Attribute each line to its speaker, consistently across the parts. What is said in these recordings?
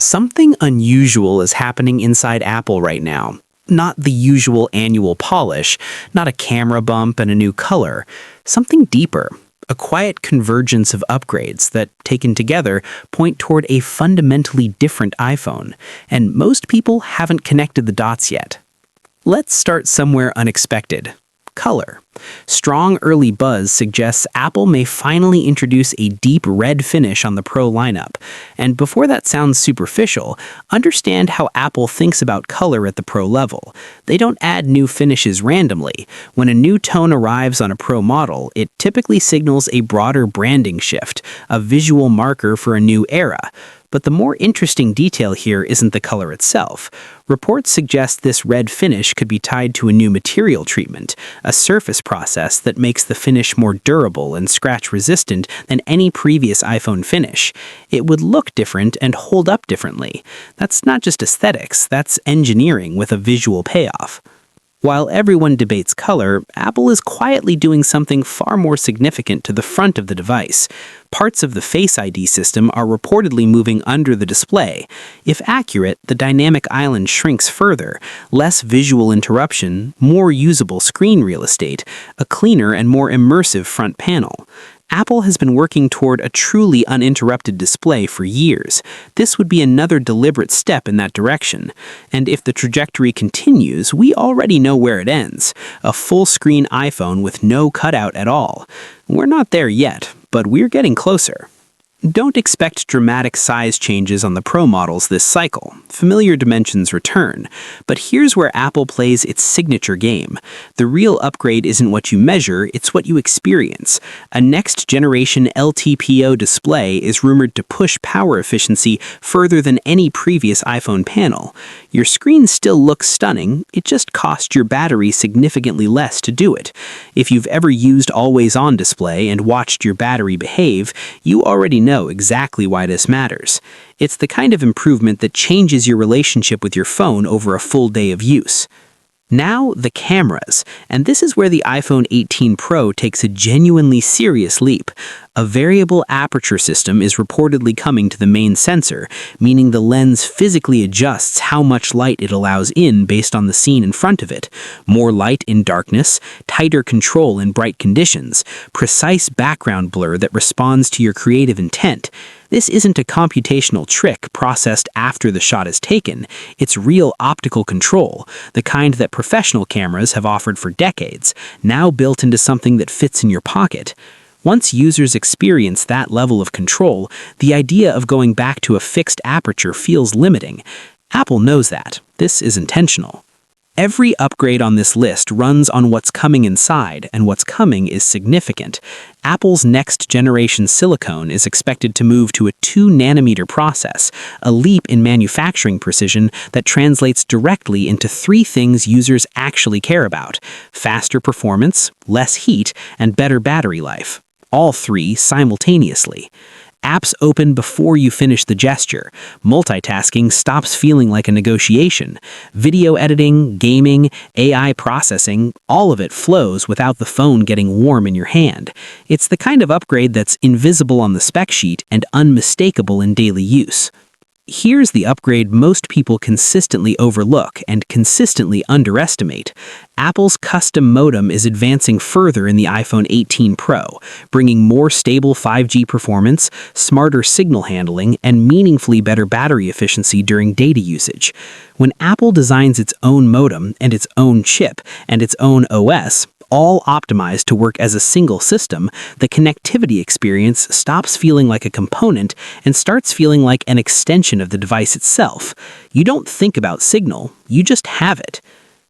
Speaker 1: Something unusual is happening inside Apple right now. Not the usual annual polish, not a camera bump and a new color. Something deeper. A quiet convergence of upgrades that, taken together, point toward a fundamentally different iPhone. And most people haven't connected the dots yet. Let's start somewhere unexpected. Color. Strong early buzz suggests Apple may finally introduce a deep red finish on the Pro lineup. And before that sounds superficial, understand how Apple thinks about color at the Pro level. They don't add new finishes randomly. When a new tone arrives on a Pro model, it typically signals a broader branding shift, a visual marker for a new era. But the more interesting detail here isn't the color itself. Reports suggest this red finish could be tied to a new material treatment, a surface process that makes the finish more durable and scratch-resistant than any previous iPhone finish. It would look different and hold up differently. That's not just aesthetics, that's engineering with a visual payoff. While everyone debates color, Apple is quietly doing something far more significant to the front of the device. Parts of the Face ID system are reportedly moving under the display. If accurate, the dynamic island shrinks further, less visual interruption, more usable screen real estate, a cleaner and more immersive front panel. Apple has been working toward a truly uninterrupted display for years. This would be another deliberate step in that direction. And if the trajectory continues, we already know where it ends. A full-screen iPhone with no cutout at all. We're not there yet, but we're getting closer. Don't expect dramatic size changes on the Pro models this cycle. Familiar dimensions return. But here's where Apple plays its signature game. The real upgrade isn't what you measure, it's what you experience. A next-generation LTPO display is rumored to push power efficiency further than any previous iPhone panel. Your screen still looks stunning, it just costs your battery significantly less to do it. If you've ever used always-on display and watched your battery behave, you already know exactly why this matters. It's the kind of improvement that changes your relationship with your phone over a full day of use. Now, the cameras, and this is where the iPhone 18 Pro takes a genuinely serious leap. A variable aperture system is reportedly coming to the main sensor, meaning the lens physically adjusts how much light it allows in based on the scene in front of it. More light in darkness, tighter control in bright conditions, precise background blur that responds to your creative intent. This isn't a computational trick processed after the shot is taken. It's real optical control, the kind that professional cameras have offered for decades, now built into something that fits in your pocket. Once users experience that level of control, the idea of going back to a fixed aperture feels limiting. Apple knows that. This is intentional. Every upgrade on this list runs on what's coming inside, and what's coming is significant. Apple's next-generation silicone is expected to move to a 2-nanometer process, a leap in manufacturing precision that translates directly into 3 things users actually care about: faster performance, less heat, and better battery life. All 3 simultaneously. Apps open before you finish the gesture. Multitasking stops feeling like a negotiation. Video editing, gaming, AI processing, all of it flows without the phone getting warm in your hand. It's the kind of upgrade that's invisible on the spec sheet and unmistakable in daily use. Here's the upgrade most people consistently overlook and consistently underestimate. Apple's custom modem is advancing further in the iPhone 18 Pro, bringing more stable 5G performance, smarter signal handling, and meaningfully better battery efficiency during data usage. When Apple designs its own modem and its own chip and its own OS, all optimized to work as a single system, the connectivity experience stops feeling like a component and starts feeling like an extension of the device itself. You don't think about signal, you just have it.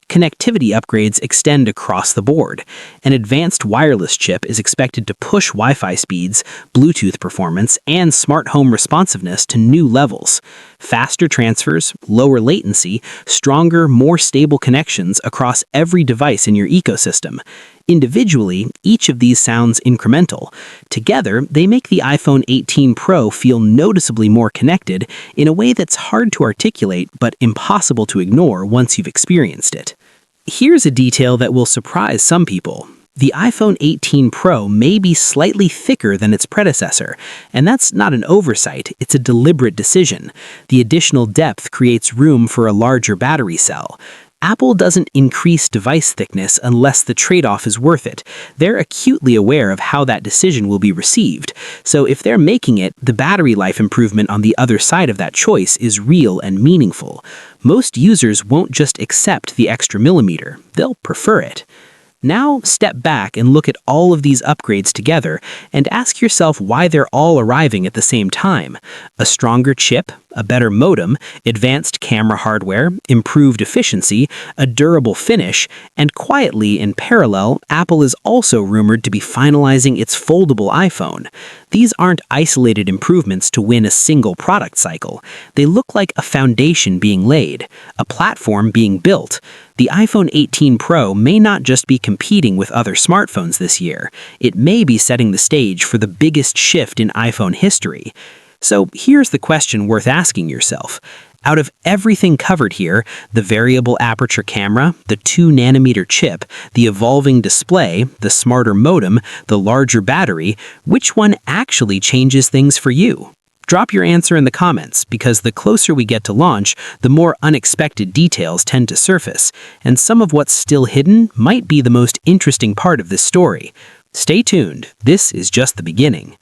Speaker 1: Connectivity upgrades extend across the board. An advanced wireless chip is expected to push Wi-Fi speeds, Bluetooth performance, and smart home responsiveness to new levels. Faster transfers, lower latency, stronger, more stable connections across every device in your ecosystem. Individually, each of these sounds incremental. Together, they make the iPhone 18 Pro feel noticeably more connected in a way that's hard to articulate but impossible to ignore once you've experienced it. Here's a detail that will surprise some people. The iPhone 18 Pro may be slightly thicker than its predecessor, and that's not an oversight, it's a deliberate decision. The additional depth creates room for a larger battery cell. Apple doesn't increase device thickness unless the trade-off is worth it. They're acutely aware of how that decision will be received. So if they're making it, the battery life improvement on the other side of that choice is real and meaningful. Most users won't just accept the extra millimeter, they'll prefer it. Now, step back and look at all of these upgrades together and ask yourself why they're all arriving at the same time. A stronger chip, a better modem, advanced camera hardware, improved efficiency, a durable finish, and quietly in parallel, Apple is also rumored to be finalizing its foldable iPhone. These aren't isolated improvements to win a single product cycle. They look like a foundation being laid, a platform being built. The iPhone 18 Pro may not just be competing with other smartphones this year, it may be setting the stage for the biggest shift in iPhone history. So here's the question worth asking yourself. Out of everything covered here, the variable aperture camera, the 2nm chip, the evolving display, the smarter modem, the larger battery, which one actually changes things for you? Drop your answer in the comments, because the closer we get to launch, the more unexpected details tend to surface, and some of what's still hidden might be the most interesting part of this story. Stay tuned, this is just the beginning.